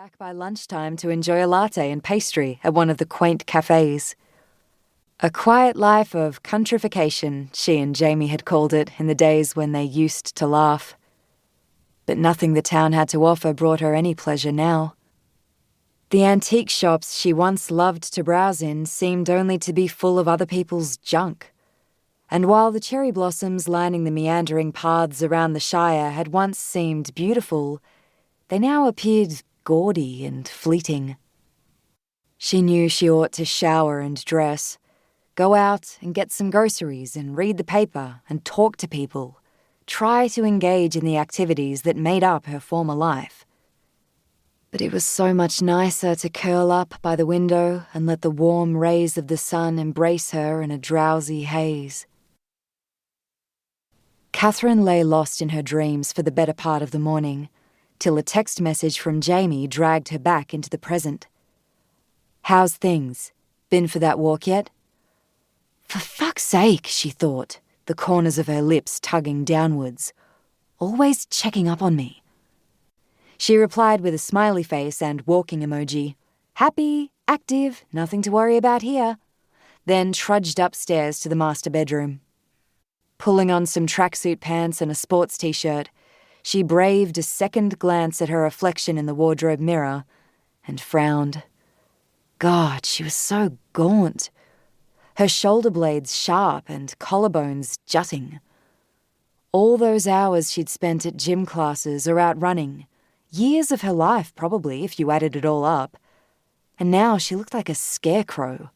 back by lunchtime to enjoy a latte and pastry at one of the quaint cafes. A quiet life of countrification, she and Jamie had called it in the days when they used to laugh. But nothing the town had to offer brought her any pleasure now. The antique shops she once loved to browse in seemed only to be full of other people's junk. And while the cherry blossoms lining the meandering paths around the Shire had once seemed beautiful, they now appeared gaudy and fleeting. She knew she ought to shower and dress, go out and get some groceries and read the paper and talk to people, try to engage in the activities that made up her former life. But it was so much nicer to curl up by the window and let the warm rays of the sun embrace her in a drowsy haze. Katherine lay lost in her dreams for the better part of the morning, till a text message from Jamie dragged her back into the present. "How's things? Been for that walk yet?" For fuck's sake, she thought, the corners of her lips tugging downwards. Always checking up on me. She replied with a smiley face and walking emoji. Happy, active, nothing to worry about here. Then trudged upstairs to the master bedroom. Pulling on some tracksuit pants and a sports t-shirt, she braved a second glance at her reflection in the wardrobe mirror and frowned. God, she was so gaunt. Her shoulder blades sharp and collarbones jutting. All those hours she'd spent at gym classes or out running, years of her life probably if you added it all up, and now she looked like a scarecrow.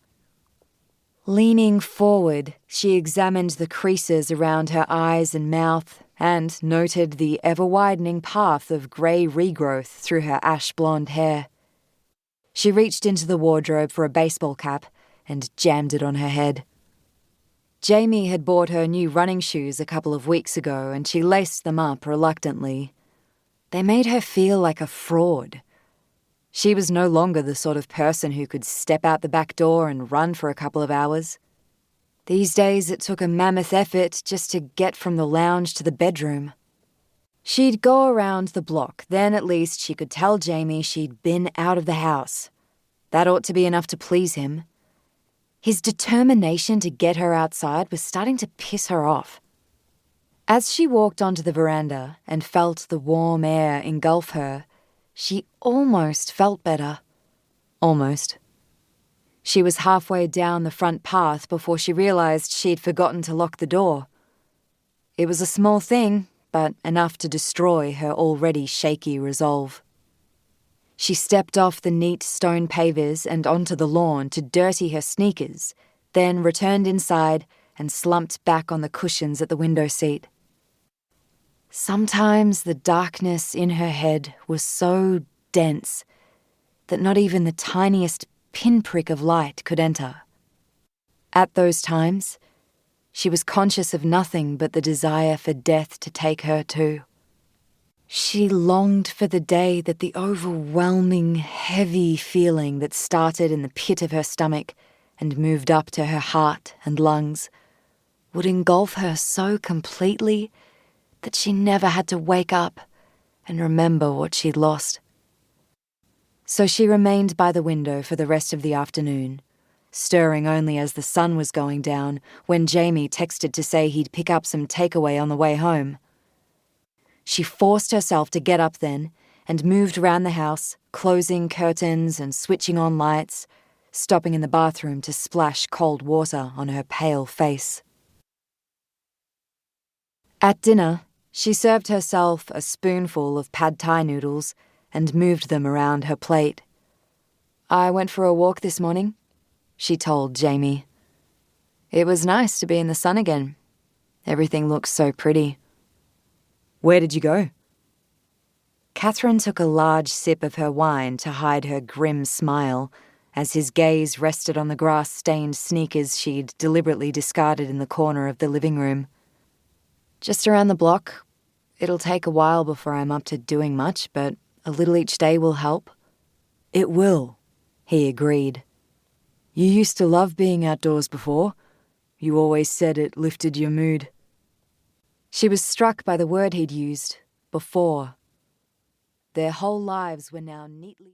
Leaning forward, she examined the creases around her eyes and mouth and noted the ever-widening path of grey regrowth through her ash-blonde hair. She reached into the wardrobe for a baseball cap and jammed it on her head. Jamie had bought her new running shoes a couple of weeks ago and she laced them up reluctantly. They made her feel like a fraud. She was no longer the sort of person who could step out the back door and run for a couple of hours. These days it took a mammoth effort just to get from the lounge to the bedroom. She'd go around the block, then at least she could tell Jamie she'd been out of the house. That ought to be enough to please him. His determination to get her outside was starting to piss her off. As she walked onto the veranda and felt the warm air engulf her, she almost felt better. Almost. She was halfway down the front path before she realized she'd forgotten to lock the door. It was a small thing, but enough to destroy her already shaky resolve. She stepped off the neat stone pavers and onto the lawn to dirty her sneakers, then returned inside and slumped back on the cushions at the window seat. Sometimes the darkness in her head was so dense that not even the tiniest pinprick of light could enter. At those times, she was conscious of nothing but the desire for death to take her too. She longed for the day that the overwhelming, heavy feeling that started in the pit of her stomach and moved up to her heart and lungs would engulf her so completely that she never had to wake up and remember what she'd lost. So she remained by the window for the rest of the afternoon, stirring only as the sun was going down when Jamie texted to say he'd pick up some takeaway on the way home. She forced herself to get up then and moved around the house, closing curtains and switching on lights, stopping in the bathroom to splash cold water on her pale face. At dinner, she served herself a spoonful of pad thai noodles and moved them around her plate. "I went for a walk this morning," she told Jamie. "It was nice to be in the sun again. Everything looks so pretty." "Where did you go?" Katherine took a large sip of her wine to hide her grim smile as his gaze rested on the grass-stained sneakers she'd deliberately discarded in the corner of the living room. "Just around the block. It'll take a while before I'm up to doing much, but a little each day will help." "It will," he agreed. "You used to love being outdoors before. You always said it lifted your mood." She was struck by the word he'd used, before. Their whole lives were now neatly